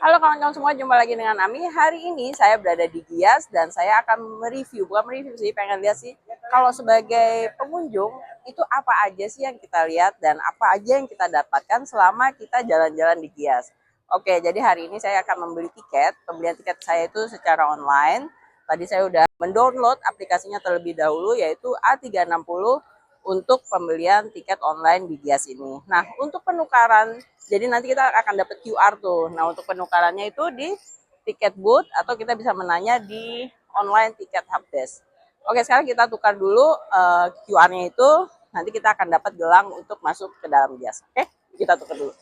Halo kawan-kawan semua, jumpa lagi dengan Ami. Hari ini saya berada di Gias dan saya akan mereview, bukan mereview sih, pengen lihat sih kalau sebagai pengunjung itu apa aja sih yang kita lihat dan apa aja yang kita dapatkan selama kita jalan-jalan di Gias. Oke, jadi hari ini saya akan membeli tiket. Pembelian tiket saya itu secara online. Tadi saya udah mendownload aplikasinya terlebih dahulu, yaitu A360 untuk pembelian tiket online di Gias ini. Nah, untuk penukaran, jadi nanti kita akan dapat QR tuh. Nah, untuk penukarannya itu di tiket booth atau kita bisa menanya di online tiket helpdesk. Oke, sekarang kita tukar dulu QR-nya itu. Nanti kita akan dapat gelang untuk masuk ke dalam Gias. Oke, kita tukar dulu.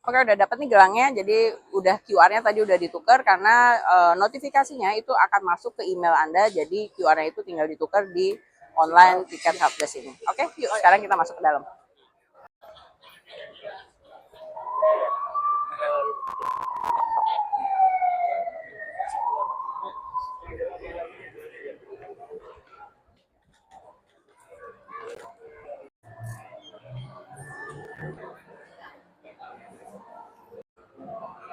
Oke, udah dapat nih gelangnya. Jadi udah QR-nya tadi udah ditukar karena notifikasinya itu akan masuk ke email Anda. Jadi QR-nya itu tinggal ditukar di online tiket helpdesk ini. Oke, yuk sekarang kita masuk ke dalam.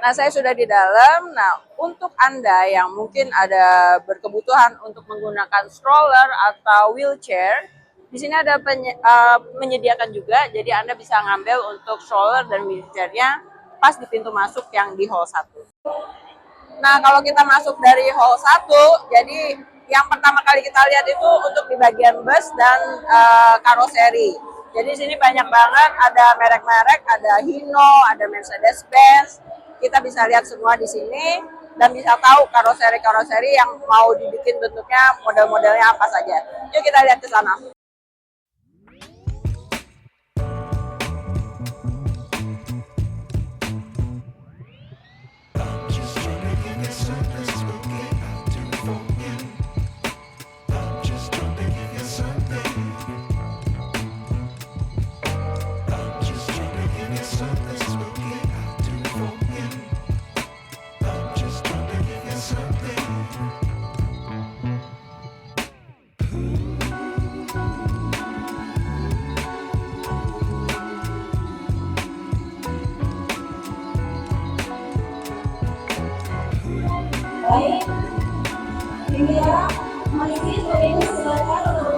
Nah, saya sudah di dalam. Nah, untuk Anda yang mungkin ada berkebutuhan untuk menggunakan stroller atau wheelchair, di sini ada menyediakan juga. Jadi Anda bisa ngambil untuk stroller dan wheelchairnya pas di pintu masuk yang di hall 1. Nah, kalau kita masuk dari hall 1, jadi yang pertama kali kita lihat itu untuk di bagian bus dan karoseri. Jadi di sini banyak banget, ada merek-merek, ada Hino, ada Mercedes-Benz. Kita bisa lihat semua di sini dan bisa tahu karoseri-karoseri yang mau dibikin bentuknya, model-modelnya apa saja. Yuk kita lihat ke sana.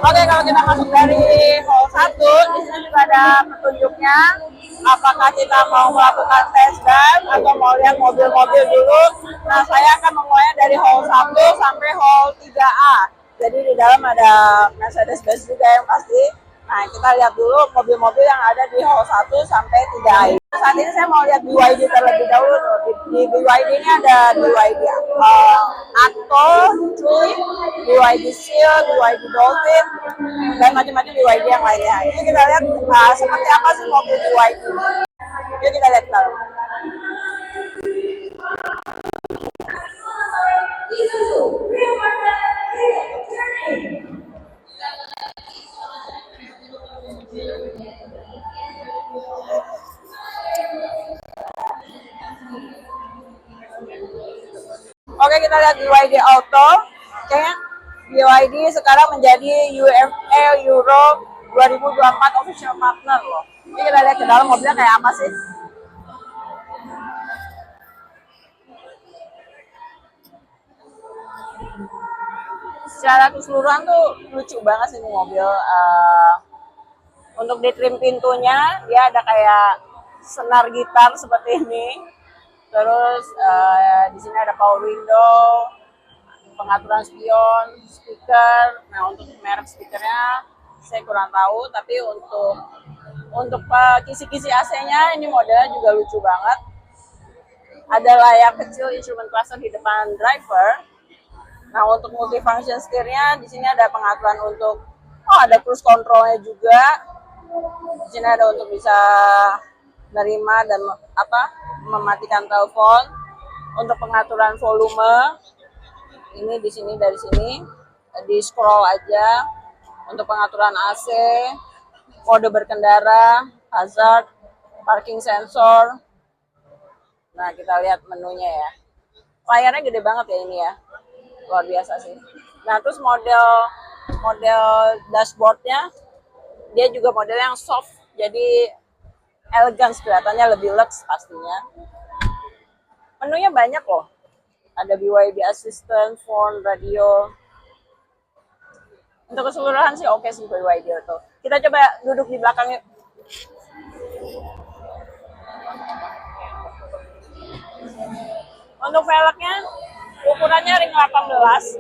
Oke, kalau kita masuk dari hall 1, di sini juga ada petunjuknya. Apakah kita mau melakukan test drive atau mau lihat mobil-mobil dulu. Nah, saya akan memulainya dari hall 1 sampai hall 3A. Jadi di dalam ada Mercedes-Benz juga yang pasti. Nah, kita lihat dulu mobil-mobil yang ada di hall 1 sampai 3A. Saat ini saya mau lihat BYD terlebih dahulu. Di BYD ini ada BYD Atto, Trip, BYD Seal, BYD Dolphin, dan macam-macam BYD yang lainnya. Ini kita lihat seperti apa sih mobil BYD ini. Yuk kita lihat kalau. Oke, kita lihat BYD Auto. Kayaknya BYD sekarang menjadi UFA Euro 2024 official partner loh. Ini kita lihat ke dalam mobilnya kayak apa sih. Secara keseluruhan tuh lucu banget sih ini mobil. Untuk di trim pintunya dia ada kayak senar gitar seperti ini. Terus di sini ada power window, pengaturan spion, speaker. Nah, untuk merek speakernya saya kurang tahu, tapi untuk kisi-kisi AC-nya ini modelnya juga lucu banget. Ada layar kecil instrument cluster di depan driver. Nah, untuk multifunction setirnya di sini ada pengaturan untuk ada cruise controlnya juga. Di sini ada untuk bisa menerima dan mematikan telepon. Untuk pengaturan volume ini di sini, dari sini di scroll aja. Untuk pengaturan AC, mode berkendara, hazard, parking sensor. Nah, kita lihat menunya ya. Layarnya gede banget ya ini ya. Luar biasa sih. Nah, terus model dashboardnya dia juga model yang soft. Jadi elegans, kelihatannya lebih luxe pastinya. Menunya banyak loh. Ada BYD Assistant, phone, radio. Untuk keseluruhan sih oke sih BYD itu. Kita coba duduk di belakang yuk. Untuk velgnya, ukurannya ring 18.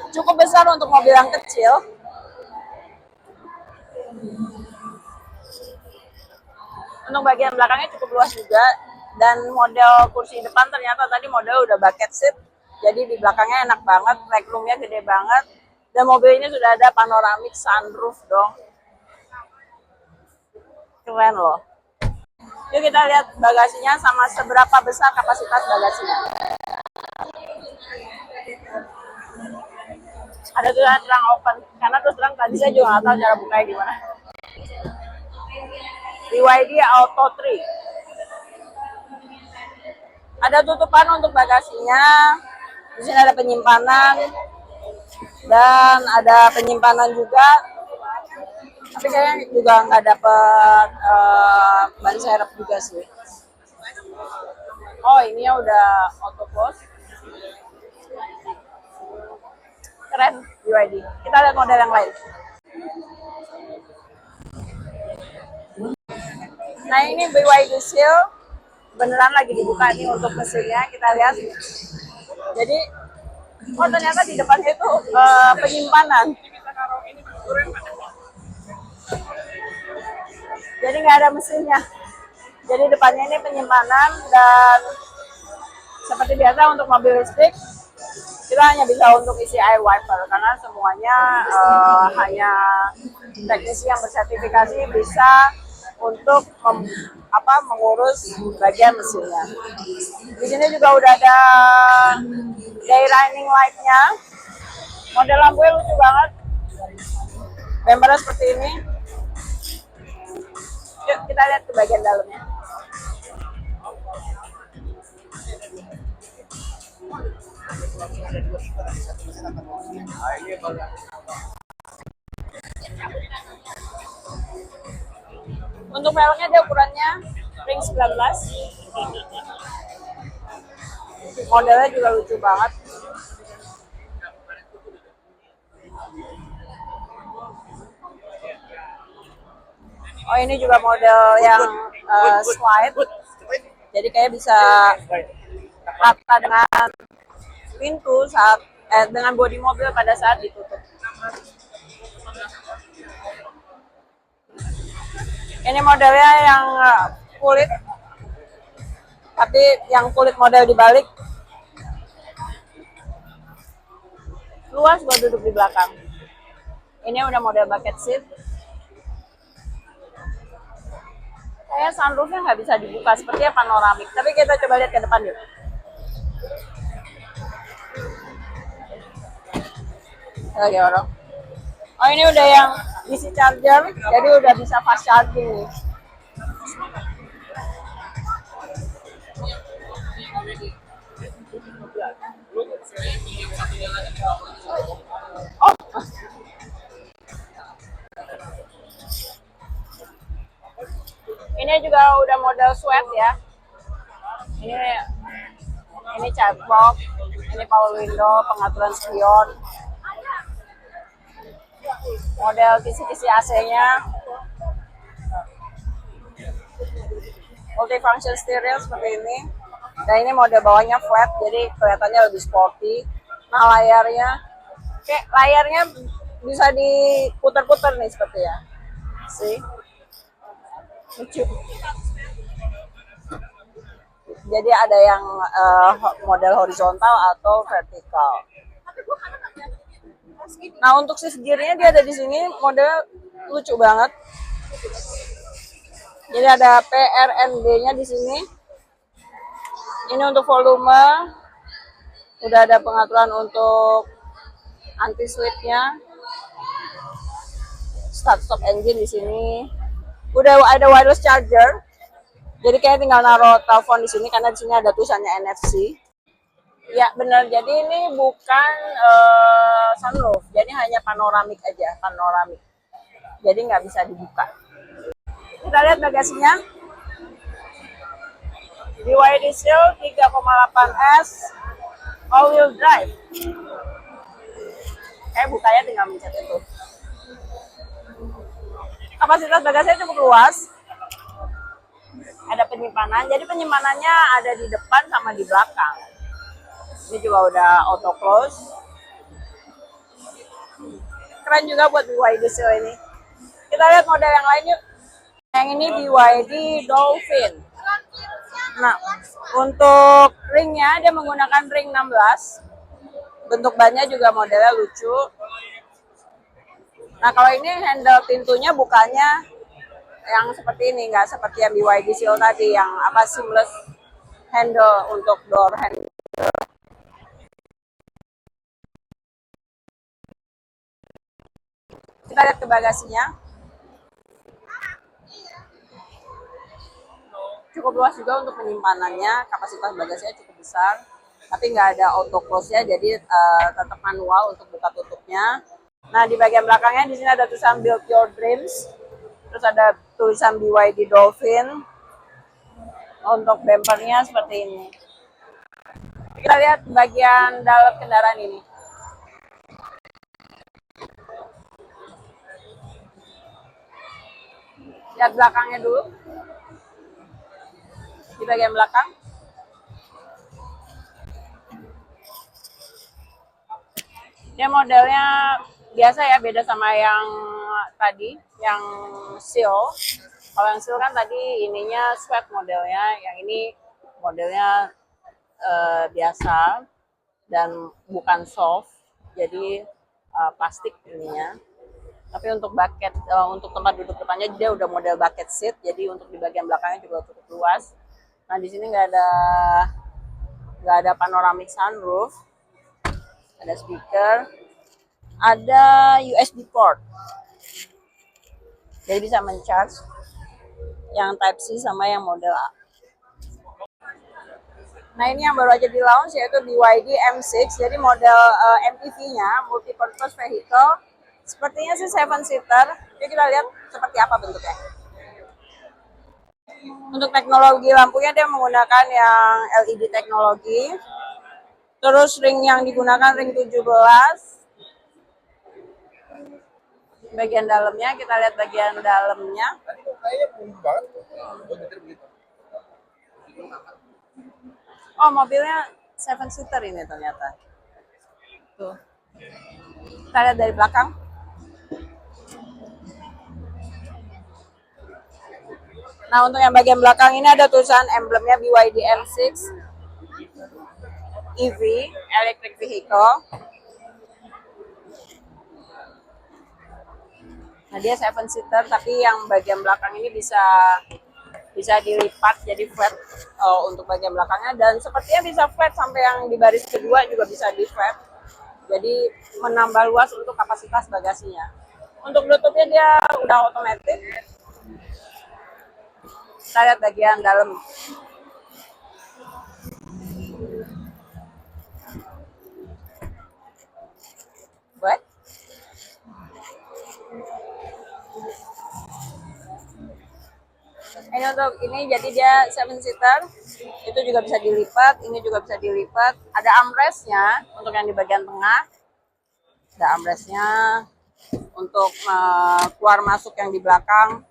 Cukup besar untuk mobil yang kecil. Untuk bagian belakangnya cukup luas juga. Dan model kursi depan ternyata tadi model udah bucket seat. Jadi di belakangnya enak banget, legroomnya gede banget. Dan mobil ini sudah ada panoramic sunroof dong. Keren loh. Yuk kita lihat bagasinya sama seberapa besar kapasitas bagasinya. Ada tulisan terang open, karena terus terang tadi saya juga nggak tahu cara bukanya gimana. BYD Auto 3. Ada tutupan untuk bagasinya. Di sini ada penyimpanan dan ada penyimpanan juga. Tapi kayaknya juga nggak dapet ban serep juga sih. Oh, ini ya udah auto close. Keren BYD. Kita lihat model yang lain. Nah ini BYD Seal beneran lagi dibuka nih untuk mesinnya, kita lihat. Jadi, oh ternyata di depannya itu penyimpanan. Jadi nggak ada mesinnya. Jadi depannya ini penyimpanan dan seperti biasa untuk mobil listrik kita hanya bisa untuk isi air wiper karena semuanya hanya teknisi yang bersertifikasi bisa untuk mengurus bagian mesinnya. Di sini juga udah ada day running light-nya. Model lampunya lucu banget. Bempernya seperti ini. Yuk kita lihat ke bagian dalamnya. Untuk velgnya dia ukurannya ring 19. Modelnya juga lucu banget. Oh ini juga model yang slide. Jadi kayak bisa rata dengan pintu saat dengan bodi mobil pada saat ditutup. Ini modelnya yang kulit, tapi yang kulit model dibalik. Luas buat duduk di belakang. Ini udah model bucket seat. Kayak sunroofnya nggak bisa dibuka, sepertinya panoramik. Tapi kita coba lihat ke depan yuk. Lagi orang. Oh ini udah yang DC charger, jadi udah bisa fast charging nih. Oh. Ini juga udah model sweat ya. Ini chatbox, ini power window, pengaturan spion. Model kisi-kisi AC-nya. Multifunction steering seperti ini. Dan ini model bawahnya flat, jadi kelihatannya lebih sporty. Nah layarnya bisa diputar-putar nih seperti ya. See? Lucu. Jadi ada yang model horizontal atau vertikal. Nah untuk shift gearnya dia ada di sini, model lucu banget. Jadi ada PRND-nya di sini. Ini untuk volume. Udah ada pengaturan untuk anti slipnya. Start stop engine di sini. Udah ada wireless charger. Jadi kayak tinggal naruh telepon di sini karena di sini ada tulisannya NFC. Ya benar. Jadi ini bukan sunroof. Jadi hanya panoramik aja, panoramik. Jadi nggak bisa dibuka. Kita lihat bagasinya. BYD Seal 3,8S all wheel drive. Kayak bukanya tinggal mencet itu. Kapasitas bagasinya cukup luas. Ada penyimpanan, jadi penyimpanannya ada di depan sama di belakang. Ini juga udah auto close. Keren juga buat BYD Seal ini. Kita lihat model yang lain yuk. Yang ini BYD Dolphin. Nah, untuk ringnya dia menggunakan ring 16. Bentuk bannya juga modelnya lucu. Nah, kalau ini handle pintunya bukanya yang seperti ini, nggak seperti yang BYD Seal tadi yang apa seamless handle untuk door handle. Kita lihat ke bagasinya. Cukup luas juga untuk penyimpanannya, kapasitas bagasinya cukup besar, tapi nggak ada auto close-nya, jadi tetap manual untuk buka tutupnya. Nah, di bagian belakangnya di sini ada tulisan Build Your Dreams, terus ada tulisan BYD Dolphin. Untuk bumpernya seperti ini. Kita lihat bagian dalam kendaraan ini. Lihat belakangnya dulu. Di bagian belakang. Dia modelnya biasa ya, beda sama yang tadi, yang Seal. Kalau yang Seal kan tadi ininya sweat modelnya, yang ini modelnya biasa dan bukan soft, jadi plastik ininya. Tapi untuk bucket, untuk tempat duduk depannya dia udah model bucket seat, jadi untuk di bagian belakangnya juga cukup luas. Nah, di sini nggak ada panoramic sunroof, ada speaker, ada USB port, jadi bisa men-charge yang Type C sama yang model A. Nah, ini yang baru aja di launch yaitu BYD M6, jadi model MPV-nya, multi-purpose vehicle. Sepertinya sih 7-seater. Yuk kita lihat seperti apa bentuknya. Untuk teknologi lampunya dia menggunakan yang LED teknologi. Terus ring yang digunakan ring 17. Bagian dalamnya, kita lihat bagian dalamnya. Oh, mobilnya 7-seater ini ternyata. Tuh. Kita lihat dari belakang. Nah, untuk yang bagian belakang ini ada tulisan emblemnya BYD M6 EV, electric vehicle. Nah, dia 7-seater, tapi yang bagian belakang ini bisa dilipat jadi flat untuk bagian belakangnya, dan sepertinya bisa flat sampai yang di baris kedua juga bisa di flat. Jadi menambah luas untuk kapasitas bagasinya. Untuk tutupnya dia udah otomatis. Kita lihat bagian dalam. Buat? Ini untuk ini, jadi dia 7-seater. Itu juga bisa dilipat, ini juga bisa dilipat. Ada armrestnya untuk yang di bagian tengah. Ada armrestnya untuk keluar masuk yang di belakang.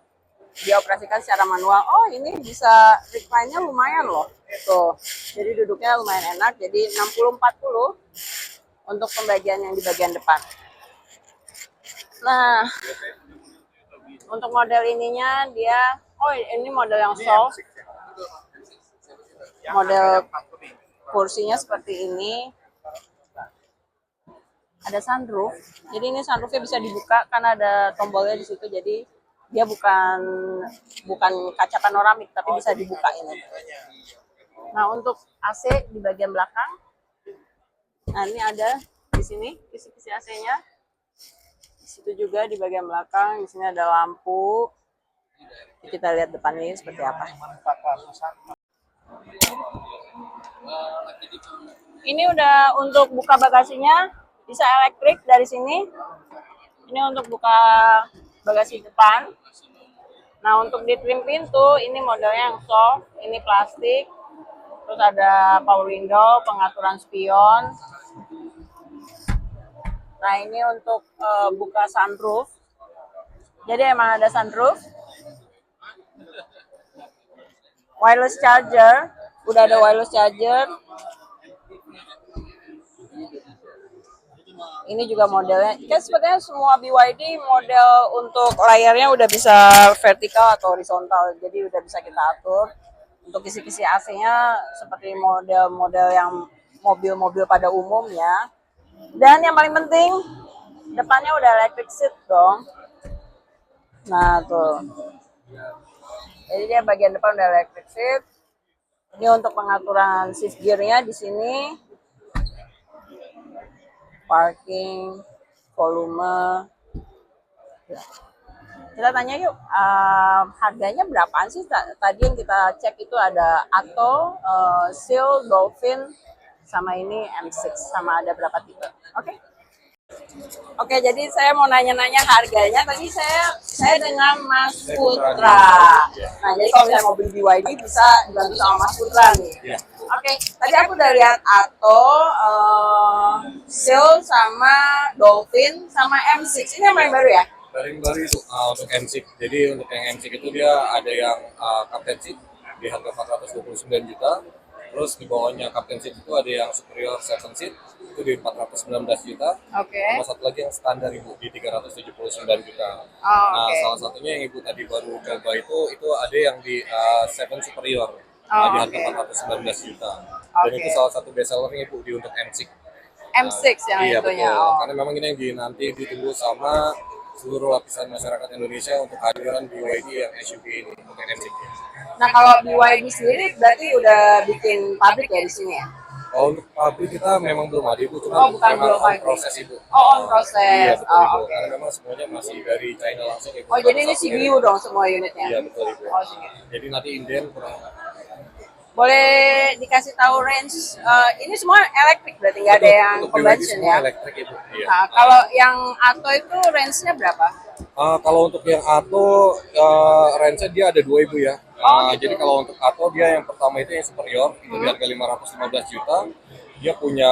Dioperasikan secara manual. Oh, ini bisa recline-nya lumayan loh. Tuh. Jadi duduknya lumayan enak. Jadi 60-40 untuk pembagian yang di bagian depan. Nah, untuk model ininya dia, oh ini model yang soft. Model kursinya seperti ini. Ada sunroof. Jadi ini sunroofnya bisa dibuka karena ada tombolnya di situ. Jadi dia bukan kaca panoramik, tapi bisa dibuka ini. Nah, untuk AC di bagian belakang, nah ini ada di sini kisi-kisi AC-nya. Di situ juga di bagian belakang, di sini ada lampu. Kita lihat depannya seperti apa. Ini udah untuk buka bagasinya, bisa elektrik dari sini. Ini untuk buka bagasi depan. Nah, untuk di trim pintu, ini modelnya yang soft, ini plastik. Terus ada power window, pengaturan spion. Nah, ini untuk buka sunroof. Jadi emang ada sunroof. Wireless charger, udah ada wireless charger. Ini juga modelnya, kan sebenarnya semua BYD model untuk layarnya udah bisa vertikal atau horizontal, jadi udah bisa kita atur. Untuk kisi-kisi AC-nya seperti model-model yang mobil-mobil pada umumnya. Dan yang paling penting, depannya udah electric seat dong. Nah tuh, jadi dia bagian depan udah electric seat. Ini untuk pengaturan shift gear-nya di sini. Parking, volume. Ya. Kita tanya yuk, harganya berapaan sih? Tadi yang kita cek itu ada Atto, Seal, Dolphin, sama ini M6, sama ada berapa tipe. Oke? Oke, jadi saya mau nanya-nanya harganya. Tadi saya dengan Mas Putra. Nah, jadi kalau misalnya mau beli BYD bisa dibantu sama Mas Putra nih. Oke, tadi aku udah lihat Atto, Seal, sama Dolphin, sama M6. Ini yang paling baru ya? Paling baru itu untuk M6. Jadi untuk yang M6 itu dia ada yang Captain Seat di harga 429 juta. Terus di bawahnya Captain Seat itu ada yang Superior 7 Seat itu di 419 juta. Oke. Sama satu lagi yang standar Ibu di 379 juta. Oh, Nah, oke. salah satunya yang Ibu tadi baru coba itu ada yang di 7 Superior Oh, di harga oke. 419 juta. Dan Oke. itu salah satu best sellernya Ibu di untuk M6. M6 yang Iya itunya. betul, Oh. karena memang ini yang nanti ditunggu sama seluruh lapisan masyarakat Indonesia untuk kehadiran BYD yang SUV ini untuk M6. Nah, kalau BYD sendiri berarti udah bikin pabrik ya di sini ya? Oh, untuk pabrik kita memang belum ada Ibu, Oh, cuma bukan memang belum on ada. proses Ibu. Oh, on proses. Iya betul Oh, Ibu, oke. karena memang semuanya masih dari China langsung Ibu. Oh, jadi ini Satu CBU dong semua unitnya? Iya betul Ibu. Oh, CBU. Jadi nanti inden kurang. Boleh dikasih tahu range, ini semua elektrik berarti nggak ada Betul, yang untuk BYD convention semua ya? elektrik Ibu. Iya. Nah, kalau yang Atto itu range-nya berapa? Kalau untuk yang Atto, range-nya dia ada dua Ibu ya. Oh, gitu. Jadi kalau untuk Atto dia yang pertama itu yang superior, itu di harga 515 juta. Dia punya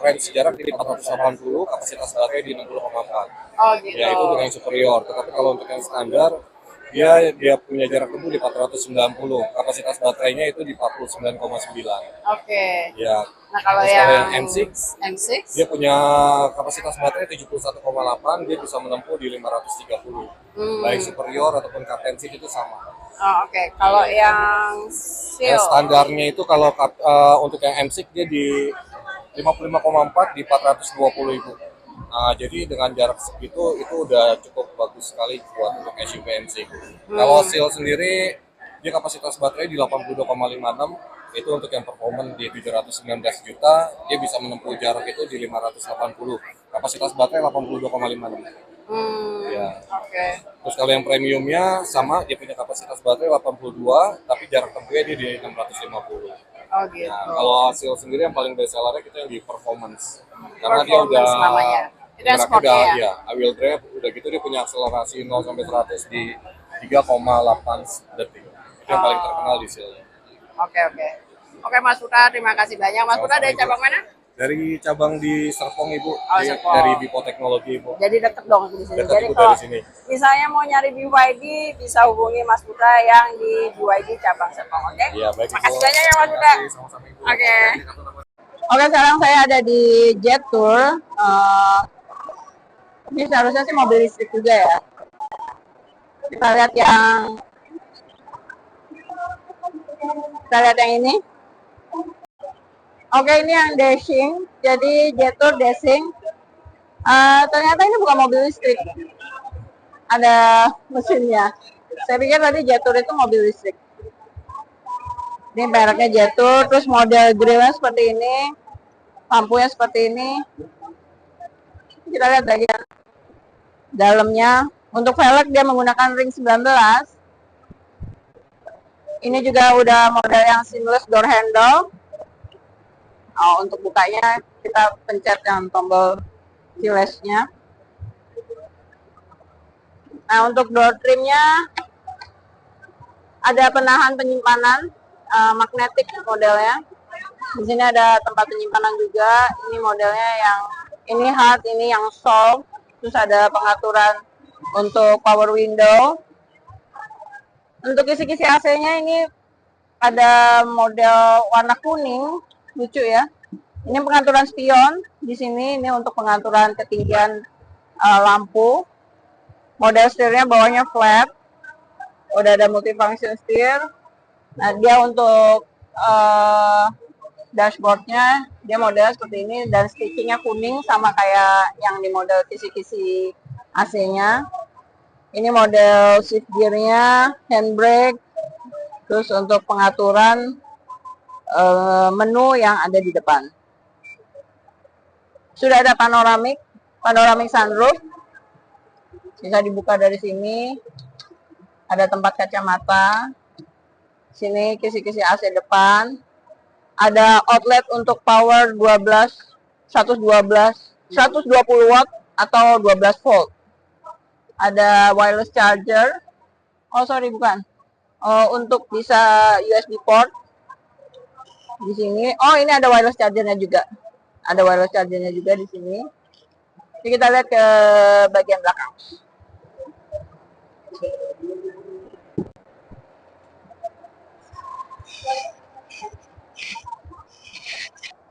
range jarak di 480, kapasitas baterai di 60,4. Oh, gitu. Ya itu untuk yang superior. Tetapi kalau untuk yang standar, dia punya jarak tempuh di 490, kapasitas baterainya itu di 49,9. Oke. Ya. Nah, kalau Terus yang yang M6 dia punya kapasitas baterai 71,8, dia bisa menempuh di 530. Baik superior ataupun Captain Seat itu sama. Oh, oke. Kalau yang Seal, Standarnya itu kalau untuk yang M6 dia di 55,4 di 420 Ibu. Jadi dengan jarak segitu itu udah cukup bagus sekali buat untuk SUV M6. Kalau Seal sendiri dia kapasitas baterai di 82,56, itu untuk yang performance di 719 juta, dia bisa menempuh jarak itu di 580. Kapasitas baterai 82,56. Ya. oke. Terus kalau yang premiumnya sama, dia punya kapasitas baterai 82, tapi jarak tempuhnya dia di 650. Oh, gitu. Nah, kalau hasil sendiri yang paling best sellernya kita yang di performance. Karena dia udah Performance namanya. Itu yang geraknya sportnya udah, ya? ya, wheel drive, udah gitu dia punya akselerasi 0 sampai 100 di 3,8 detik. Itu yang paling terkenal di Seal. Oke, oke. Oke, Mas Putra, terima kasih banyak. Mas Putra dari cabang mana? Dari cabang di Serpong Ibu, Serpong. dari Bipo Teknologi Ibu. Jadi deket dong di sini. Dekat Jadi Ibu kalau dari sini. misalnya mau nyari BYD, bisa hubungi Mas Putra yang di BYD cabang Serpong, oke? Iya, baik. Makasih banyak ya Mas Putra. Sama-sama Ibu. Oke. Oke, sekarang saya ada di Jet Tour. Ini seharusnya sih mobil listrik juga ya. Kita lihat yang ini. Oke, ini yang dashing. Jadi Jet Tour dashing. Ternyata ini bukan mobil listrik. Ada mesinnya. Saya pikir tadi Jet Tour itu mobil listrik. Ini mereknya Jet Tour, terus model grillnya seperti ini. Lampunya seperti ini. Kita lihat lagi dalamnya. Untuk velg dia menggunakan ring 19. Ini juga udah model yang seamless door handle. Untuk bukanya kita pencet yang tombol keyless-nya. Nah, untuk door trimnya ada penahan penyimpanan magnetik modelnya. Di sini ada tempat penyimpanan juga. Ini modelnya yang ini hard, ini yang soft. Terus ada pengaturan untuk power window. Untuk kisi-kisi AC-nya ini ada model warna kuning, lucu ya. Ini pengaturan spion di sini. Ini untuk pengaturan ketinggian lampu. Model setirnya bawahnya flat. Udah ada multifunction setir. Nah, dia untuk dashboardnya dia model seperti ini dan stitchingnya kuning sama kayak yang di model kisi-kisi AC-nya. Ini model shift gearnya, handbrake, terus untuk pengaturan menu yang ada di depan. Sudah ada panoramic sunroof, bisa dibuka dari sini. Ada tempat kacamata. Sini kisi-kisi AC depan. Ada outlet untuk power 120 watt atau 12 volt. Ada wireless charger. Oh sorry bukan. Untuk bisa USB port di sini. Oh ini ada wireless chargernya juga. Ada wireless chargernya juga di sini. Jadi kita lihat ke bagian belakang.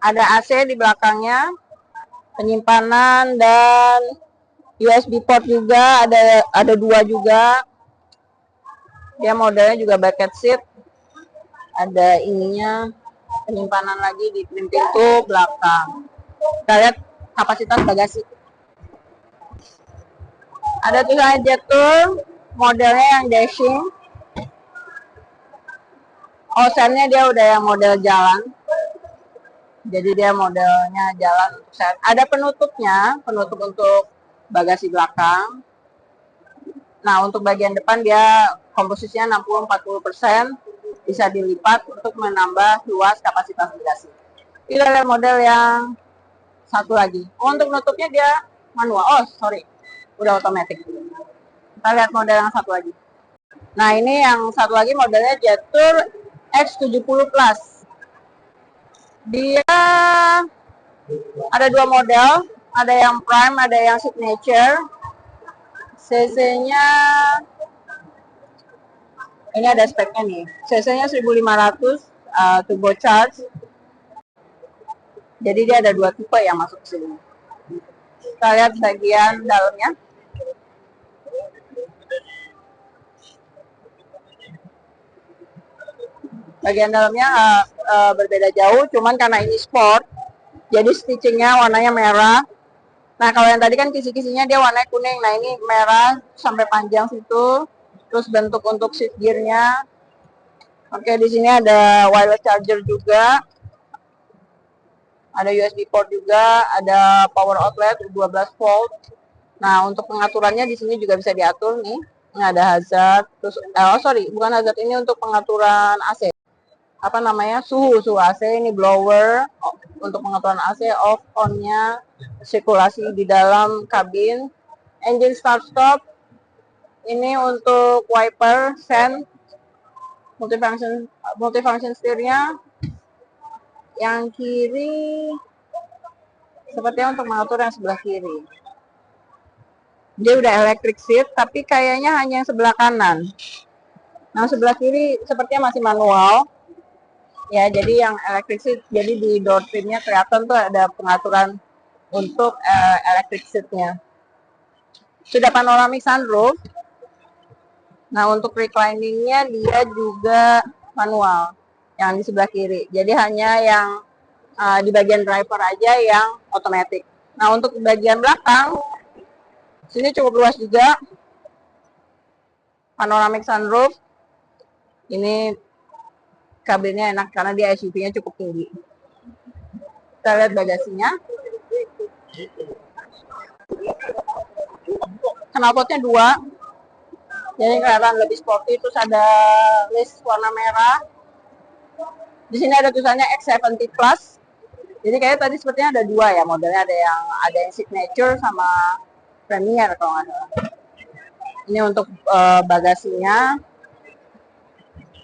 Ada AC di belakangnya, penyimpanan dan USB port juga ada dua juga. Dia modelnya juga bucket seat. Ada ininya, penyimpanan lagi di pintu belakang. Kita lihat kapasitas bagasi. Ada tulisan Jetour, modelnya yang dashing. Osennya dia udah yang model jalan. Jadi dia modelnya jalan. Ada penutupnya, penutup untuk bagasi belakang. Nah, untuk bagian depan dia komposisinya 60-40%, bisa dilipat untuk menambah luas kapasitas bagasi. Kita lihat model yang satu lagi. Untuk penutupnya dia manual. Oh, sorry. Udah otomatis. Kita lihat model yang satu lagi. Nah, ini yang satu lagi modelnya Jetour X70 Plus. Dia ada dua model, ada yang prime, ada yang signature. CC-nya ini ada speknya nih. CC-nya 1500 turbo charge. Jadi dia ada dua tipe yang masuk ke sini. Kita lihat bagian dalamnya. Bagian dalamnya berbeda jauh, cuman karena ini sport, jadi stitchingnya warnanya merah. Nah, kalau yang tadi kan kisi-kisinya dia warnanya kuning. Nah, ini merah sampai panjang situ. Terus bentuk untuk shift gearnya. Oke, di sini ada wireless charger juga. Ada USB port juga, ada power outlet 12 volt. Nah, untuk pengaturannya di sini juga bisa diatur nih. Ini ada hazard, terus bukan hazard, ini untuk pengaturan AC. Apa namanya? Suhu AC, ini blower untuk pengaturan AC, off on-nya, sirkulasi di dalam kabin, engine start stop. Ini untuk wiper, sen, multifunction setirnya. Yang kiri sepertinya untuk mengatur yang sebelah kiri. Dia udah electric seat, tapi kayaknya hanya yang sebelah kanan. Nah, sebelah kiri sepertinya masih manual. Ya, jadi yang electric seat, jadi di door trimnya kelihatan tuh ada pengaturan untuk electric seatnya. Sudah panoramic sunroof. Nah, untuk recliningnya dia juga manual yang di sebelah kiri. Jadi hanya yang di bagian driver aja yang otomatis. Nah, untuk bagian belakang sini cukup luas juga. Panoramic sunroof. Ini kabinnya enak karena dia SUV-nya cukup tinggi. Kita lihat bagasinya. Knalpotnya dua. Jadi kelihatan lebih sporty. Terus ada list warna merah. Di sini ada tulisannya X70 Plus. Jadi kayaknya tadi sepertinya ada dua ya modelnya, ada yang signature sama premier kalau nggak salah. Ini untuk bagasinya.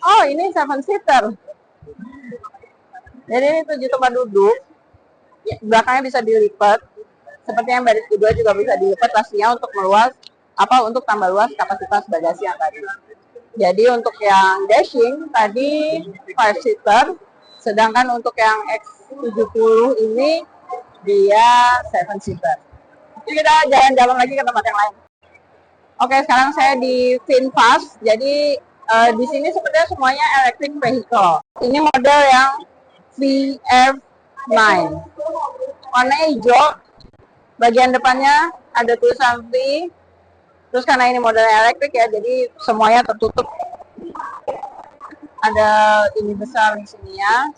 Oh, ini 7 seater. Jadi ini 7 tempat duduk. Ya, belakangnya bisa dilipat. Seperti yang baris kedua juga bisa dilipat pastinya untuk untuk tambah luas kapasitas bagasi yang tadi. Jadi untuk yang dashing tadi 5 seater, sedangkan untuk yang X70 ini dia 7 seater. Jadi kita jalan-jalan lagi ke tempat yang lain. Oke, sekarang saya di VinFast. Jadi di sini sebenarnya semuanya electric vehicle. Ini model yang VF9. Warna hijau. Bagian depannya ada tulisan V. Terus karena ini model elektrik ya, jadi semuanya tertutup. Ada ini besar di sini ya.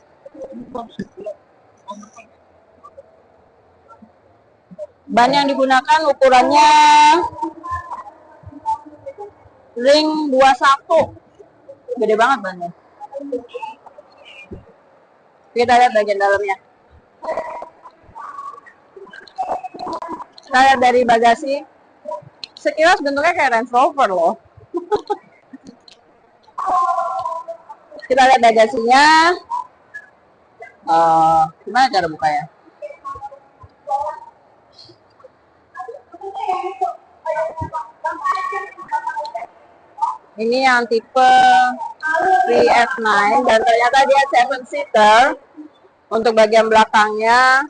Ban yang digunakan ukurannya ring 21. Gede banget bannya. Kita lihat bagian dalamnya. Kita lihat dari bagasi. Sekilas bentuknya kayak Range Rover loh. Kita lihat bagasinya. Gimana cara bukanya? Ini yang tipe VF9 dan ternyata dia 7 seater. Untuk bagian belakangnya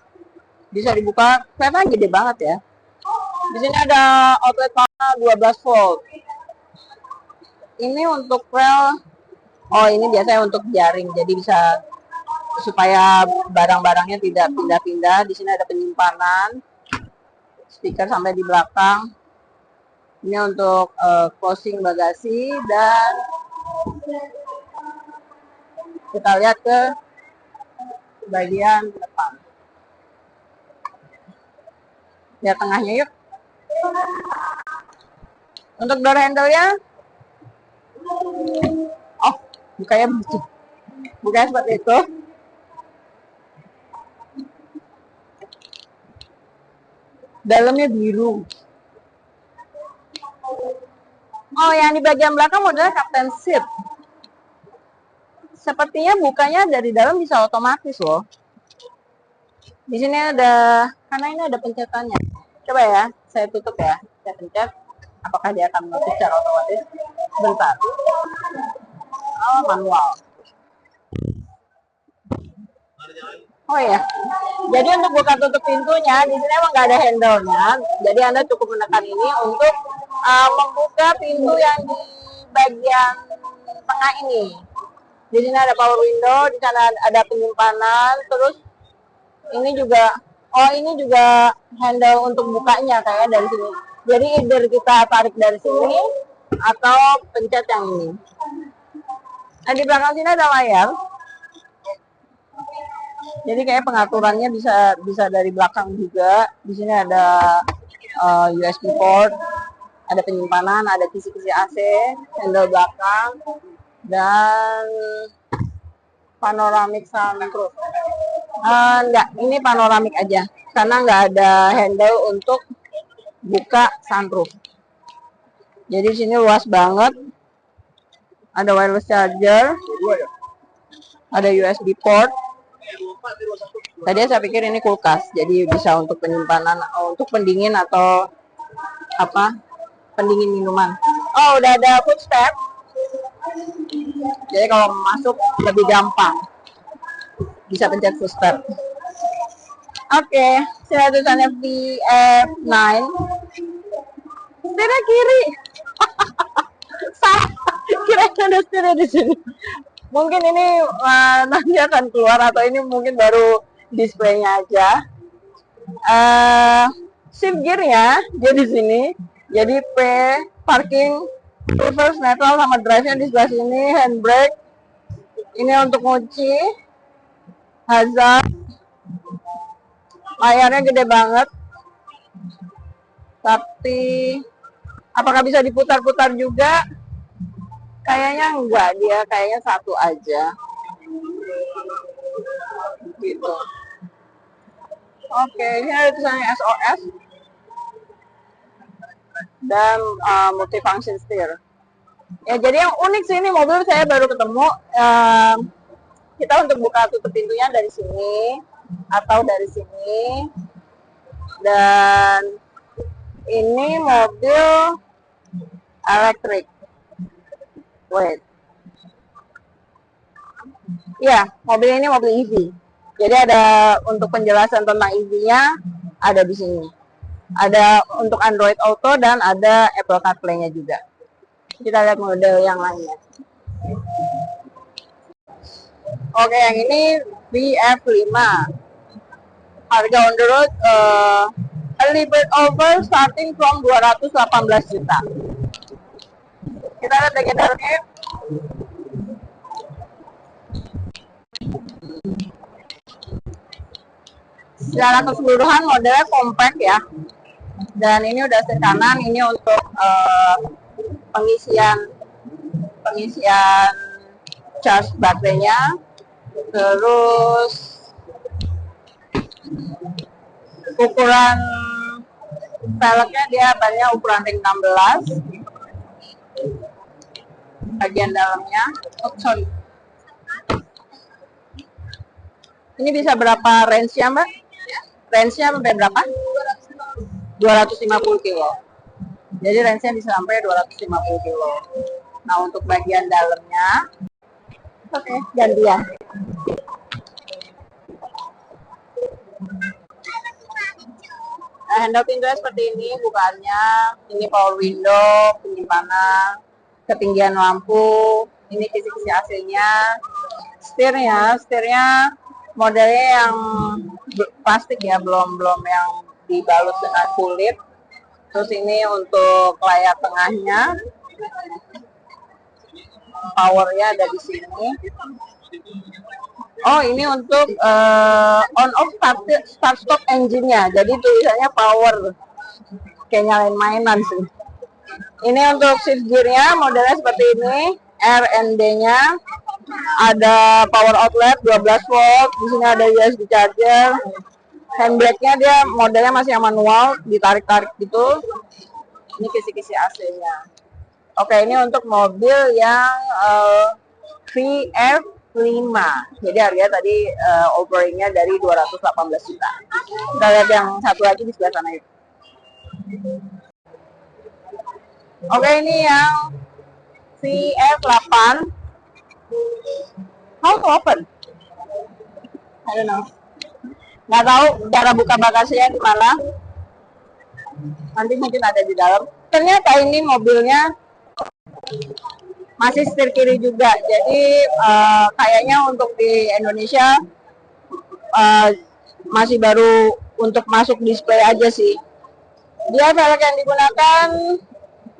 bisa dibuka. Ternyata gede banget ya. Di sini ada outlet power 12 volt. Ini untuk rel. Oh, ini biasanya untuk jaring. Jadi bisa supaya barang-barangnya tidak pindah-pindah. Di sini ada penyimpanan. Speaker sampai di belakang. Ini untuk closing bagasi dan kita lihat ke bagian depan. Lihat tengahnya yuk. Untuk door handle-nya, oh, bukanya begitu. Bukanya seperti itu. Dalamnya biru. Oh, yang di bagian belakang modelnya Captain Seat. Sepertinya bukanya dari dalam bisa otomatis loh. Di sini ada, karena ini ada pencetannya. Coba ya, saya tutup ya. Saya pencet. Apakah dia akan menutup secara otomatis? Bentar. Oh, manual. Oh ya. Jadi untuk buka tutup pintunya, di sini emang nggak ada handle-nya. Jadi Anda cukup menekan ini untuk membuka pintu yang di bagian tengah ini. Di sini ada power window, di sana ada penyimpanan, terus ini juga, oh ini juga handle untuk bukanya kayak dari sini. Jadi either kita tarik dari sini atau pencet yang ini. Nah di belakang sini ada layar. Jadi kayak pengaturannya bisa dari belakang juga. Di sini ada USB port, ada penyimpanan, ada kisi-kisi AC, handle belakang, dan panoramic sunroof. Enggak, ini panoramik aja karena nggak ada handle untuk buka sunroof. Jadi di sini luas banget. Ada wireless charger, ada USB port. Tadi saya pikir ini kulkas, jadi bisa untuk penyimpanan, untuk pendingin atau apa? Pendingin minuman. Oh, udah ada footstep. Jadi kalau masuk lebih gampang. Bisa pencet footstep. Oke, saya tulisannya VF9. Setir kiri. Kira ada setir di sini. Mungkin ini nanti akan keluar atau ini mungkin baru displaynya aja. Shift gear-nya dia di sini. Jadi P parking, reverse, neutral sama drive-nya di sebelah sini, handbrake. Ini untuk kunci, hazard. Layarnya gede banget. Tapi apakah bisa diputar-putar juga? Kayaknya enggak, dia kayaknya satu aja. Gitu. Oke, ini ada tulisannya SOS. dan multifunction steer. Ya, jadi yang unik sih ini mobil saya baru ketemu. Kita untuk buka tutup pintunya dari sini atau dari sini. Dan ini mobil elektrik. Wait. Ya, mobil ini mobil EV. Jadi ada untuk penjelasan tentang EV-nya ada di sini. Ada untuk Android Auto dan ada Apple CarPlay-nya juga. Kita lihat model yang lainnya. Oke, yang ini VF5. Harga on the road a little bit over starting from 218 juta. Kita lihat bagian dalamnya. Secara keseluruhan modelnya compact ya. Dan ini udah setir kanan, ini untuk pengisian charge baterainya. Terus ukuran velgnya dia bannya ukuran ring 16. Bagian dalamnya, sorry. Ini bisa berapa range-nya, Mbak? Range-nya sampai berapa? 250 kilo. Jadi range-nya bisa sampai 250 kilo. Nah, untuk bagian dalamnya, oke, gantian. Nah, handle pintunya seperti ini bukaannya. Ini power window, penyimpanan, ketinggian lampu, ini kisi-kisi AC-nya. Setirnya modelnya yang plastik ya, belum yang dibalut dengan kulit. Terus ini untuk layar tengahnya, powernya ada di sini. Oh, ini untuk on off start stop engine-nya. Jadi tulisannya power, kayak nyalain mainan sih. Ini untuk shift gear-nya modelnya seperti ini, R&D-nya. Ada power outlet 12 volt, di sini ada USB charger. Handbrake-nya dia modelnya masih yang manual, ditarik-tarik gitu. Ini kisi-kisi AC-nya. Oke, ini untuk mobil yang VF5. Jadi harganya tadi offering-nya dari 218 juta. Kita lihat yang satu lagi di sebelah sana itu. Oke, ini yang VF8. How to open? I don't know. Nggak tahu cara buka bagasinya gimana. Nanti mungkin ada di dalam. Ternyata ini mobilnya masih setir kiri juga. Jadi kayaknya untuk di Indonesia masih baru untuk masuk display aja sih. Dia velg yang digunakan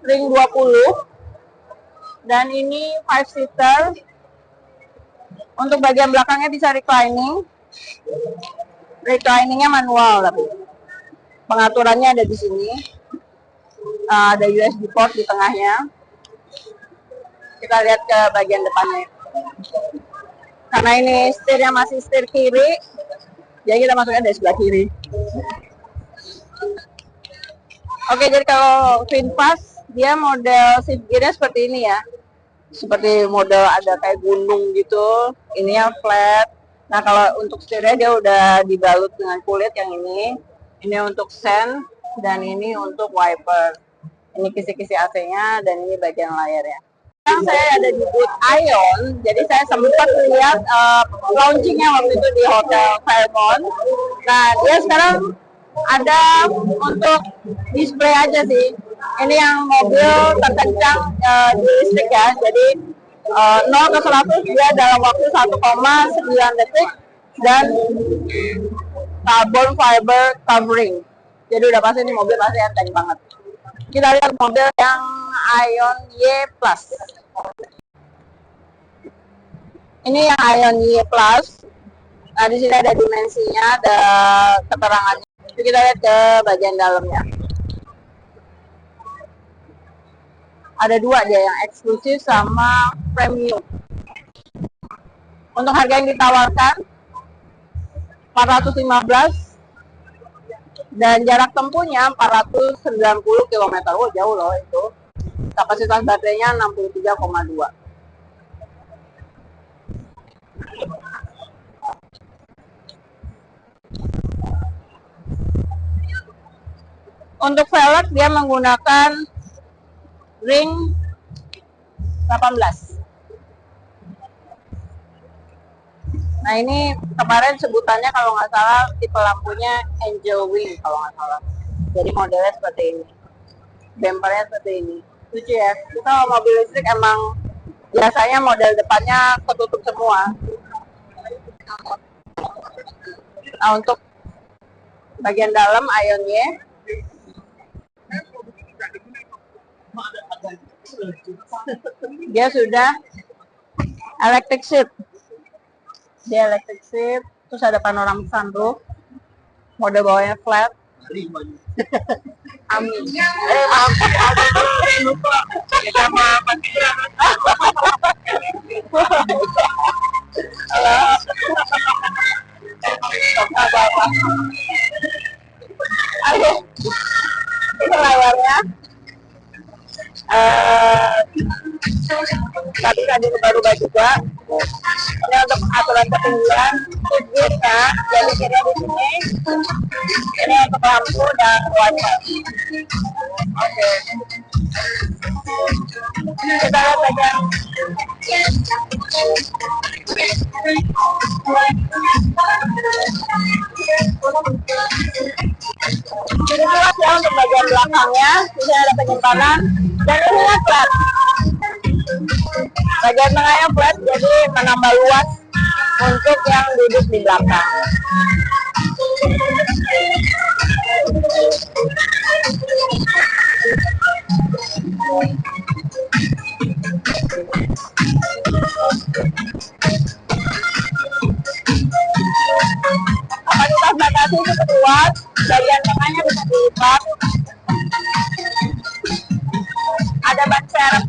ring 20. Dan ini 5-seater. Untuk bagian belakangnya bisa reclining. Recliningnya manual tapi pengaturannya ada di sini. Ada USB port di tengahnya. Kita lihat ke bagian depannya. Karena ini setirnya masih setir kiri, jadi kita masuknya dari sebelah kiri. Oke, jadi kalau VinFast dia model shift gear-nya seperti ini ya. Seperti model ada kayak gunung gitu. Ini yang flat. Nah, kalau untuk setirnya dia udah dibalut dengan kulit yang ini. Ini untuk sen dan ini untuk wiper. Ini kisi-kisi AC-nya dan ini bagian layarnya. Sekarang saya ada di booth Ion, jadi saya sempat lihat launchingnya waktu itu di Hotel Fairmont. Nah, dia sekarang ada untuk display aja sih. Ini yang mobil terkencang di listrik ya, jadi 0 ke 100 dia dalam waktu 1,9 detik dan carbon fiber covering. Jadi udah pasti ini mobil pasti enteng banget. Kita lihat mobil yang Ion Y Plus. Ini yang Ion Y Plus. Nah, di sini ada dimensinya, ada keterangannya. Kita lihat ke bagian dalamnya. Ada dua dia, yang eksklusif sama premium. Untuk harga yang ditawarkan 415 Dan jarak tempuhnya 490 km. Oh, jauh loh itu. Kapasitas baterainya 63,2. Untuk velg dia menggunakan ring 18. Nah, ini kemarin sebutannya kalau nggak salah tipe lampunya Angel Wing kalau nggak salah. Jadi modelnya seperti ini. Bumpernya seperti ini. Lucu ya. Kita mobil listrik emang biasanya model depannya ketutup semua. Nah, untuk bagian dalam ionnya dia sudah electric seat. Dia electric seat, terus ada panoramic sunroof, mode bawahnya flat. Amin. Maaf. Kita Ayo, ini layarnya. Tadi rubah-rubah juga. Ini untuk aturan ketinggian, gearnya, jadi gearnya di sini. Ini untuk lampu dan wajah. Oke. Kita lihat bagian. Jadi jelas ya untuk bagian belakangnya, di sini ada penyimpanan dan ini flat. Bagian tengahnya flat, jadi menambah luas untuk yang duduk di belakang. Kapasitas bagasi cukup luas, bagian tengahnya bisa dilipat. Ada ban serep.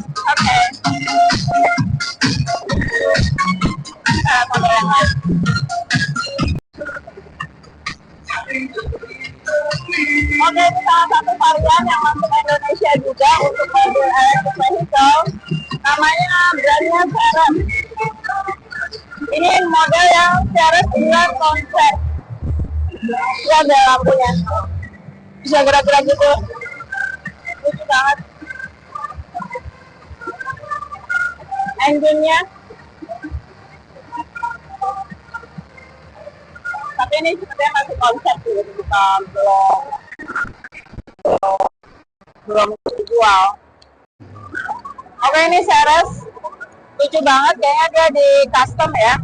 Oke. Model yang lain. Oke, ini salah satu varian yang masuk ke Indonesia juga untuk mobil electric vehicle. Namanya brandnya Ceres. Ini model yang Ceres 9 konsep. Ini ada lampunya. Bisa gerak-gerak gitu. Lucu banget. Engine-nya. Tapi ini sepertinya masih konsep gitu, bukan belum dijual. Oke, ini Ceres. Lucu banget, kayaknya dia di custom ya.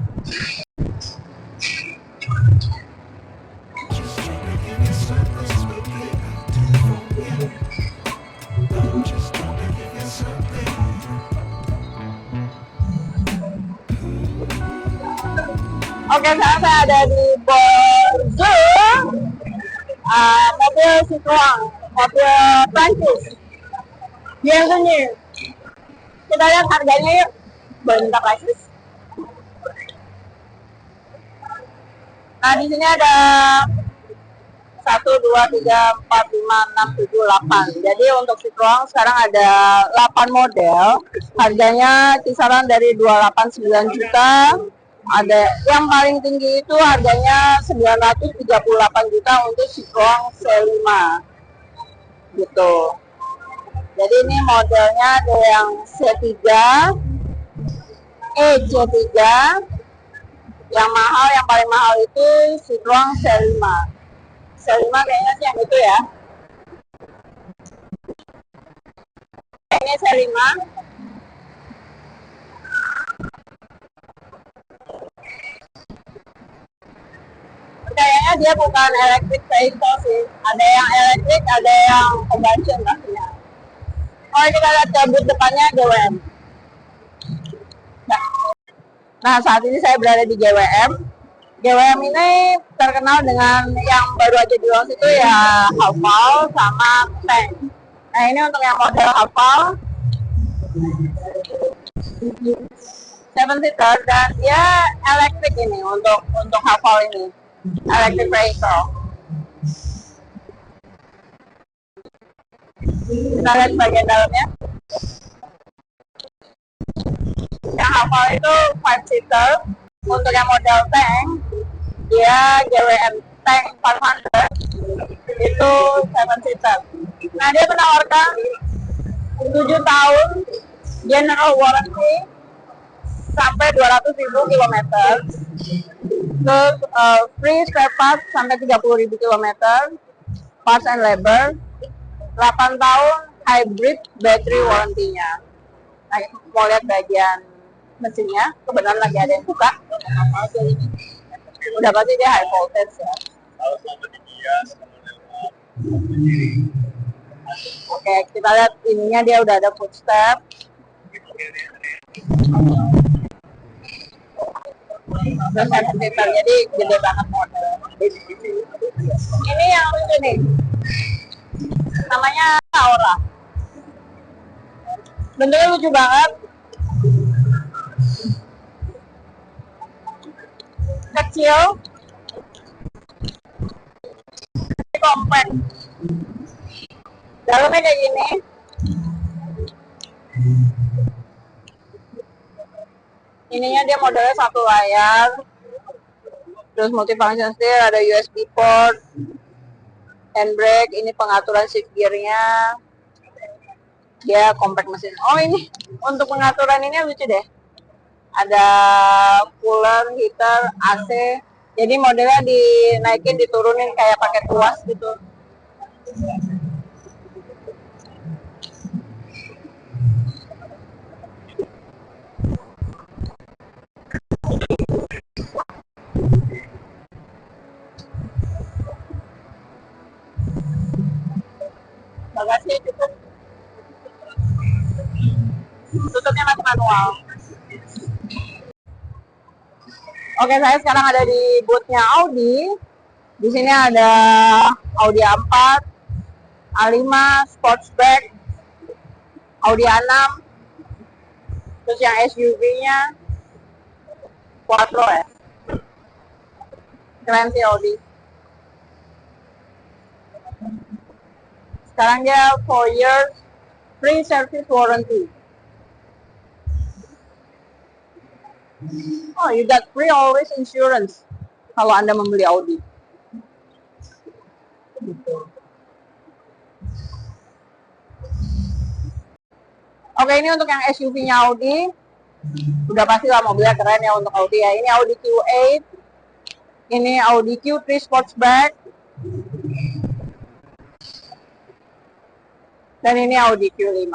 Oke, sekarang saya ada di Bordeaux, mobil Citroen, mobil Prancis. Bienvenue. Kita lihat harganya yuk. Boleh minta prices? Nah, di sini ada 1, 2, 3, 4, 5, 6, 7, 8. Jadi untuk Citroen sekarang ada 8 model. Harganya kisaran dari 289 juta. Ada yang paling tinggi itu harganya 938 juta untuk Citroen C5 gitu. Jadi ini modelnya ada yang C3, C3, yang mahal, yang paling mahal itu Citroen C5. C5 kayaknya sih yang itu ya. Ini C5. Kayaknya dia bukan electric vehicle sih. Ada yang elektrik, ada yang combustion pastinya. Oh, ini kita lihat kabut depannya GWM. Nah, saat ini saya berada di GWM. GWM ini terkenal dengan yang baru aja di launch itu ya Haval sama Tank. Nah, ini untuk yang model Haval 7 seater dan dia elektrik ini untuk Haval ini. electric vehicle. Kita lihat bagian dalamnya. Yang hafal itu 5 seater. Untuk yang model tank, dia GWM Tank 500 itu 7 seater. Nah, dia menawarkan 7 tahun general warranty sampai 200.000 kilometer, terus free spare parts sampai 30.000 kilometer, parts and labor, 8 tahun hybrid battery warranty-nya. Nah, mau lihat bagian mesinnya, kebetulan lagi ada yang buka. Udah pasti dia high voltage ya. Oke, kita lihat ininya, dia udah ada footstep. Terus seater, jadi gede banget model. Ini yang lucu nih, namanya Aura. Bentuknya lucu banget, kecil, compact. Dalamnya kayak gini. Ininya dia modelnya satu layar, terus multifunction steer, ada USB port, handbrake, ini pengaturan shift gearnya. Dia compact mesin. Oh, ini untuk pengaturan ini lucu deh. Ada cooler, heater, AC. Jadi modelnya dinaikin, diturunin kayak pakai tuas gitu. Bagasi cukup. Tutupnya masih manual. Oke, saya sekarang ada di boothnya Audi. Di sini ada Audi A4, A5, Sportsback, Audi A6, terus yang SUV-nya Quattro ya. Keren sih Audi. Sekarang dia 4 years free service warranty. Oh, you got free always insurance kalau Anda membeli Audi. Oke, ini untuk yang SUV-nya Audi. Udah pasti lah mobilnya keren ya untuk Audi ya. Ini Audi Q8. Ini Audi Q3 Sportsback. Dan ini Audi Q5.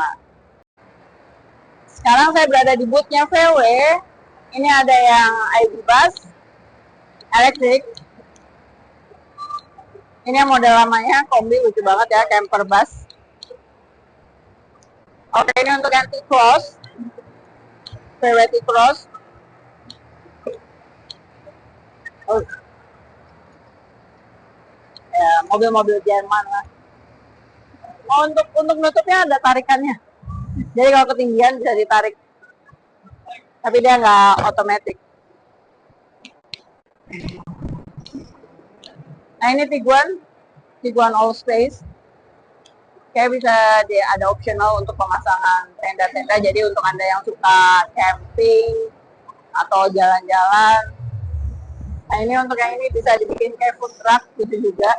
Sekarang saya berada di boothnya VW. Ini ada yang ID Bus elektrik. Ini yang model lamanya, kombi, lucu banget ya, camper bus. Oke, ini untuk yang T-Cross, VW T-Cross. Oh. Ya, mobil-mobil Jerman lah. Oh, untuk nutupnya ada tarikannya. Jadi kalau ketinggian bisa ditarik. Tapi dia nggak otomatis. Nah, ini Tiguan All Space. Kayak bisa ada optional untuk pemasangan tenda-tenda. Jadi untuk Anda yang suka camping atau jalan-jalan. Nah, ini untuk yang ini bisa dibikin kayak food truck gitu juga.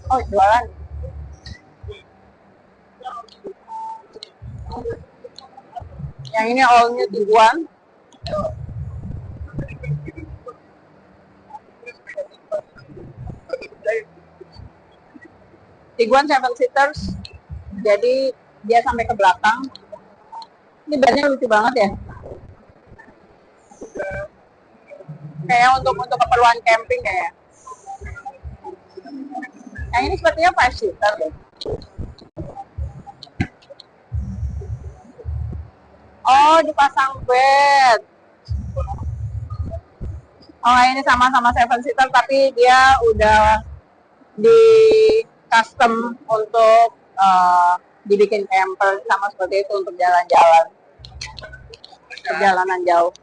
Oh, jualan. Yang ini all new Tiguan. Tiguan 7 seaters. Jadi dia sampai ke belakang. Ini bannya lucu banget ya. Kayak untuk keperluan camping kayak. Yang ini sepertinya 5 seater deh. Oh, dipasang bed. Oh, ini sama-sama 7 seater tapi dia udah di custom untuk dibikin camper sama seperti itu untuk jalan-jalan, perjalanan jauh.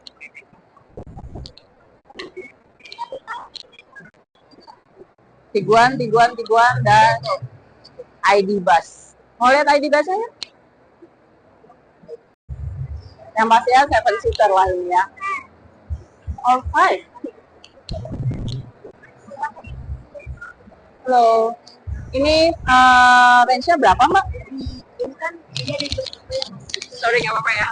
Tiguan, dan ID Bus. Mau lihat ID Bus-nya? Yang pasti ya 7-seater lah ini ya. Alright. Halo. Ini range-nya berapa, Mbak? Ini kan jadi ada dua tipe yang masuk ke Sorry, nggak apa-apa ya.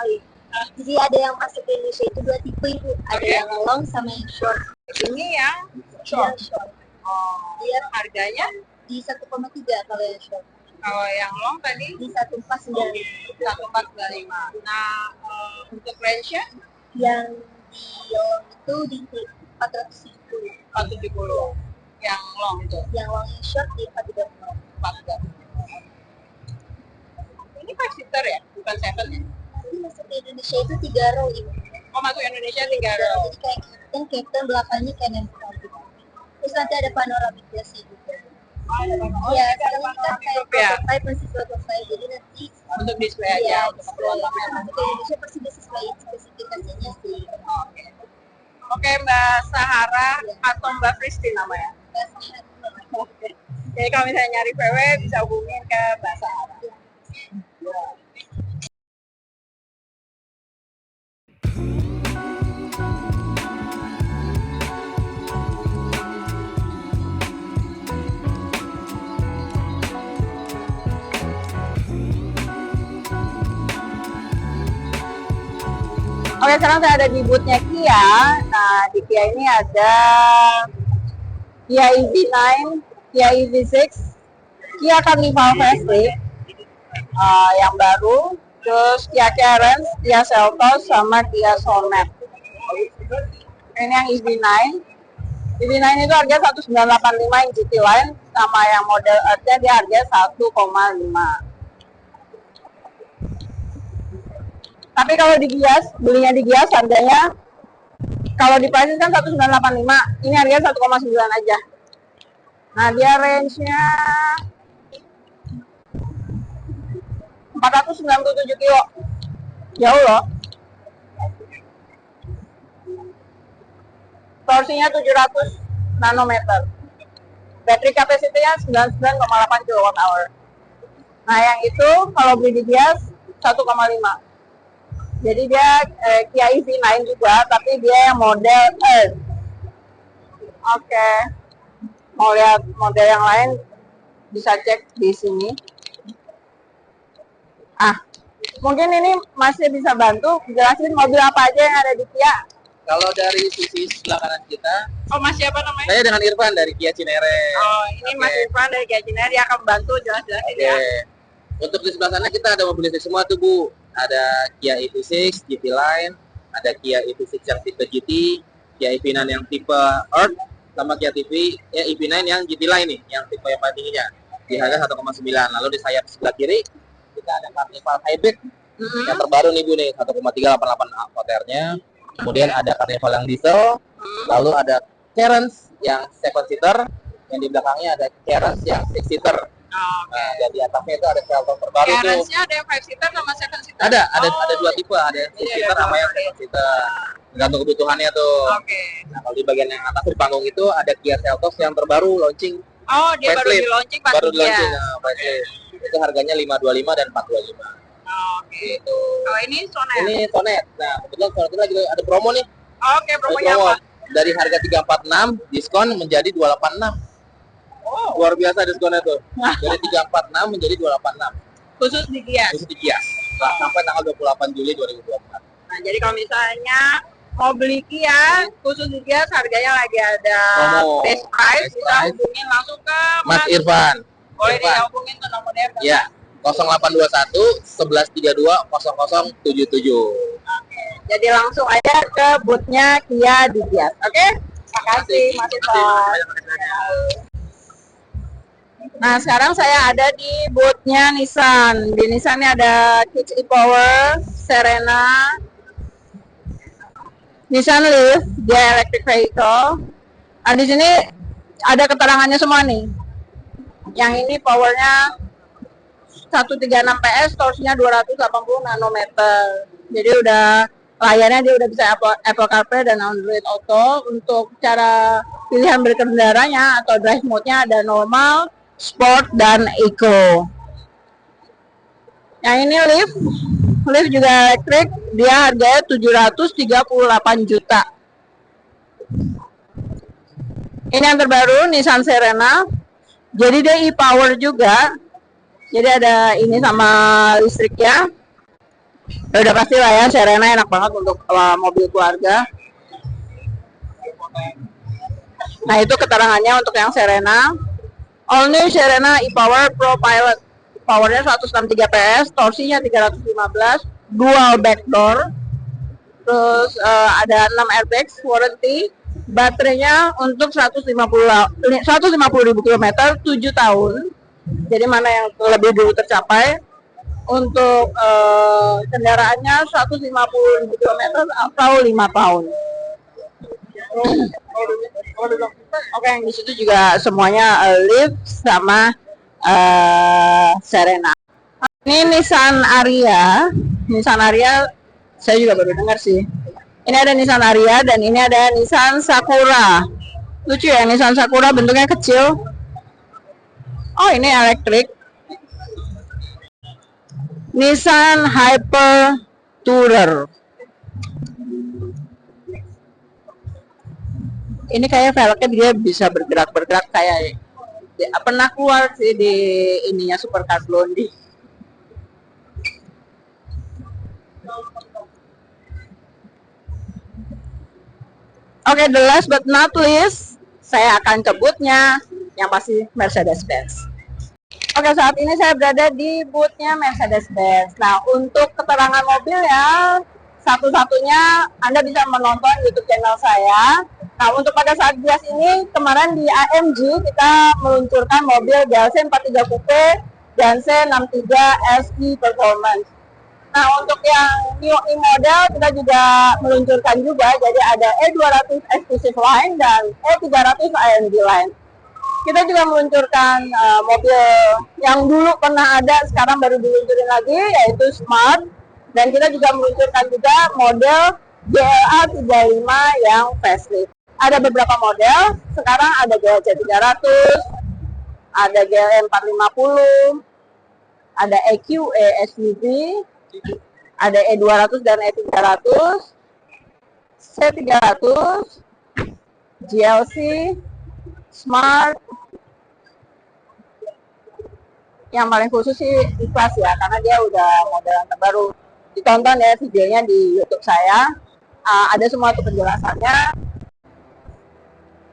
Jadi ada yang masuk ke Indonesia itu dua tipe itu. Ada yang long sama yang short. Ini yang Short. short. Dia Harganya di 1,3 kalau yang short. kalau yang long tadi Di 1,495. 1495. Nah, untuk range-nya Yang di long itu di 470. 470. Yang long itu Yang long yang short di 430. 4. Ini 5-seater ya, bukan 7 ya? Ini masuk ke Indonesia itu 3 row ini. Oh, masuk Indonesia 3 row. Jadi kayak captain belakangnya kayak nempel gitu. Terus nanti ada panoramic glass-nya juga. Ya, sekarang ini kan kayak prototype, masih prototype. Jadi nanti Untuk display aja, untuk keperluan display. pameran. Masuk ke Indonesia pasti disesuaikan spesifikasinya sih. Oke, Mbak Sahara atau Mbak Christine namanya. Oke. Jadi kalau misalnya nyari VW bisa hubungin ke Mbak Sahara. Oke, sekarang saya ada di booth-nya Kia. Nah, di Kia ini ada Kia EV9, Kia EV6, Kia Carnival Facelift yang baru, terus Kia Carens, Kia Seltos, sama Kia Sonet. Ini yang EV9. EV9 itu harga 1985 yang GT Line, sama yang model Earth-nya dia harga 1,5. Tapi kalau di Gias, belinya di Gias harganya kalau di price kan 1985, ini harganya 1,9 aja. Nah, dia range-nya 497 kilo. Jauh loh. Torsinya 700 nanometer. Battery capacity-nya 99,8 kWh. Nah, yang itu kalau beli di Gias 1,5. Jadi dia Kia EV9 juga, tapi dia yang model Earth. Oke. Mau lihat model yang lain bisa cek di sini. Mungkin ini masih bisa bantu jelasin mobil apa aja yang ada di Kia. Kalau dari sisi sebelah kanan kita, Oh, masih apa namanya? saya dengan Irfan dari Kia Cinere. Oh, ini Oke. Mas Irfan dari Kia Cinere, dia akan bantu jelas-jelasin Oke. ya. Untuk di sebelah sana kita ada mobil listrik semua tuh Bu. Ada Kia EV6, GT Line, ada Kia EV6 yang tipe GT, Kia EV9 yang tipe Earth, sama Kia EV9 yang GT Line nih, yang tipe yang paling tingginya. Di harga 1,9. Lalu di sayap sebelah kiri kita ada Carnival Hybrid yang terbaru nih Bu nih, 1,388 ampere-nya. Kemudian ada Carnival yang diesel, lalu ada Carens yang 7-seater, yang di belakangnya ada Carens yang 6-seater. Nah, dan di atasnya itu ada Seltos terbaru tuh. Carens-nya ada yang 5-seater sama 7-seater? Ada dua tipe, ada yang 6-seater sama yang 7-seater. Tergantung kebutuhannya tuh. Oke. Nah, kalau di bagian yang atas di panggung itu ada Kia Seltos yang terbaru launching. Oh, dia baru Facelift. di launching pas Baru di dia. launching. Nah, facelift. Itu harganya 525 dan 425. Oke. Gitu. Kalau ini Sonet. Ini Sonet. Nah, kebetulan Sonet itu lagi ada promo nih. Oke, Ada promonya promo. apa? Dari harga 346 diskon menjadi 286. Oh, Luar biasa diskonnya tuh. Dari 346 menjadi 286. khusus di Gias. Itu di Gias. Nah, sampai tanggal 28 Juli 2024. Nah, jadi kalau misalnya mau beli Kia, khusus di Gias harganya lagi ada Promo. best price, Best bisa price. hubungin langsung ke Mas Irfan. Boleh Irfan. dihubungin tuh nomornya. Ya. 0821 1132 0077. Jadi langsung aja ke booth-nya Kia di Gias. Oke? Makasih Mas Irfan. Nah, sekarang saya ada di booth-nya Nissan. Di Nissan ini ada Kicks e-Power, Serena, Nissan Leaf, dia electric vehicle. Nah, di sini ada keterangannya semua nih. Yang ini powernya 136 PS, torsinya 280 nanometer. Jadi udah layarnya dia udah bisa Apple CarPlay dan Android Auto. Untuk cara pilihan berkendaranya atau drive mode-nya ada normal, sport, dan eco. Yang ini Leaf juga elektrik, dia harganya 738 juta. Ini yang terbaru, Nissan Serena. Jadi dia e-power juga. Jadi ada ini sama listriknya. Ya udah pasti lah ya, Serena enak banget untuk mobil keluarga. Nah itu keterangannya untuk yang Serena. All new Serena e-power Pro Pilot. Powernya 163 PS, torsinya 315, dual back door. Terus ada 6 airbags, warranty. Baterainya untuk 150.000 km 7 tahun. Jadi mana yang lebih dulu tercapai? Untuk kendaraannya 150.000 km atau 5 tahun. Oke, yang di situ juga semuanya Leaf sama Serena. Ini Nissan Ariya. Nissan Ariya saya juga baru dengar sih. Ini ada Nissan Ariya dan ini ada Nissan Sakura. Lucu ya, Nissan Sakura bentuknya kecil. Oh, ini elektrik. Nissan Hyper Tourer. Ini kayak velgnya dia bisa bergerak-bergerak kayak pernah keluar sih di ininya Supercar Blondie. Oke, the last but not least, saya akan sebutnya yang pasti Mercedes-Benz. Oke, saat ini saya berada di boothnya Mercedes-Benz. Nah, untuk keterangan mobil ya, satu-satunya Anda bisa menonton YouTube channel saya. Nah, untuk pada saat bias ini, kemarin di AMG kita meluncurkan mobil GLC 43 Coupe dan C63 SE Performance. Nah, untuk yang new model kita juga meluncurkan juga, jadi ada E200 Exclusive Line dan E300 AMG Line. Kita juga meluncurkan mobil yang dulu pernah ada, sekarang baru diluncurin lagi, yaitu Smart. Dan kita juga meluncurkan juga model GLA 35 yang facelift. Ada beberapa model, sekarang ada GLC 300, ada GLM 450, ada EQE SUV, ada E200 dan E300, C300, GLC, Smart. Yang paling khusus sih ikhlas ya, karena dia udah model yang terbaru. Ditonton ya videonya di YouTube saya, ada semua tuh penjelasannya.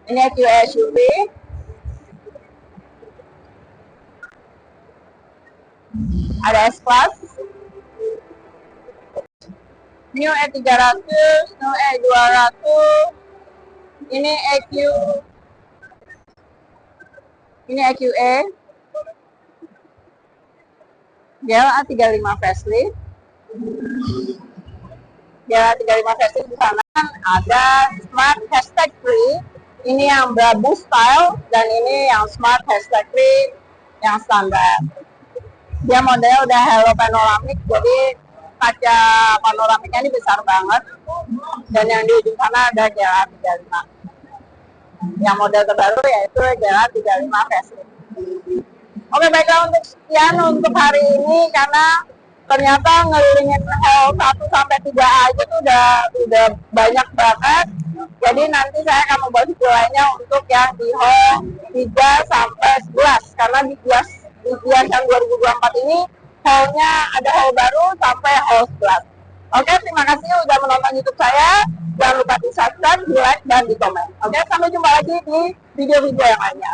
Ini EQE SUV, ada S-Class, New E300, New E200, ini EQE, GLA 35 facelift, GLA 35 facelift di sana ada Smart Hashtag Free. Ini yang Brabus style dan ini yang Smart Hashtag Free yang standar. Dia modelnya udah halo panoramik, jadi kaca panoramiknya ini besar banget. Dan yang di ujung sana ada GLA 35. Yang model terbaru yaitu GLA 35 facelift. Oke, baiklah, untuk sekian untuk hari ini, karena ternyata ngelilingin hall 1 sampai 3 aja tuh udah banyak banget. Jadi nanti saya akan membuat video lainnya untuk yang di hall 3 sampai 11, karena di Gias yang 2024 ini hallnya ada hall baru sampai hall 11. Oke, terima kasih udah menonton YouTube saya. Jangan lupa di subscribe, di like, dan di komen. Oke, sampai jumpa lagi di video-video yang lainnya.